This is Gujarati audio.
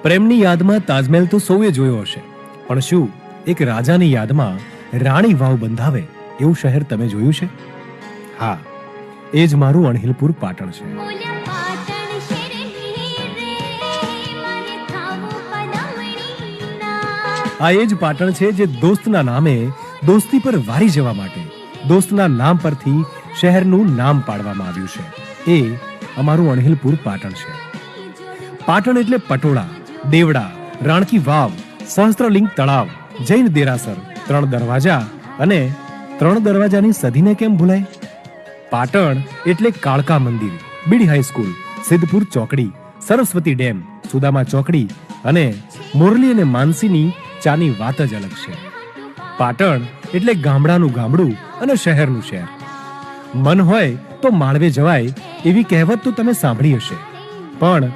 પ્રેમની યાદમાં તાજમહેલ તો સૌએ જોયો હશે, પણ શું એક રાજાની યાદમાં રાણી વાવ બંધાવે એવું શહેર તમે જોયું છે? હા, એ જ મારું અણહિલપુર પાટણ છે. આ એ જ પાટણ છે જે દોસ્તના નામે દોસ્તી પર વારી જવા માટે દોસ્તના નામ પરથી શહેરનું નામ પાડવામાં આવ્યું છે. એ અમારું અણહિલપુર પાટણ છે. પાટણ એટલે પટોળા, દેવડા, રાણકી વાવ, સહસ્ત્રલિંગ તળાવ, જૈન દેરાસર, 3 દરવાજા અને 3 દરવાજાની સદીને કેમ ભૂલાય? પાટણ એટલે કાળકા મંદિર, બીડી હાઈસ્કૂલ, સિદ્ધપુર ચોકડી, સરસ્વતી ડેમ, સુદામા ચોકડી અને મોરલી અને માનસીની ચાની વાત જ અલગ છે. પાટણ એટલે ગામડાનું ગામડું અને શહેરનું શહેર. મન હોય તો માળવે જવાય એવી કહેવત તો તમે સાંભળી હશે, પણ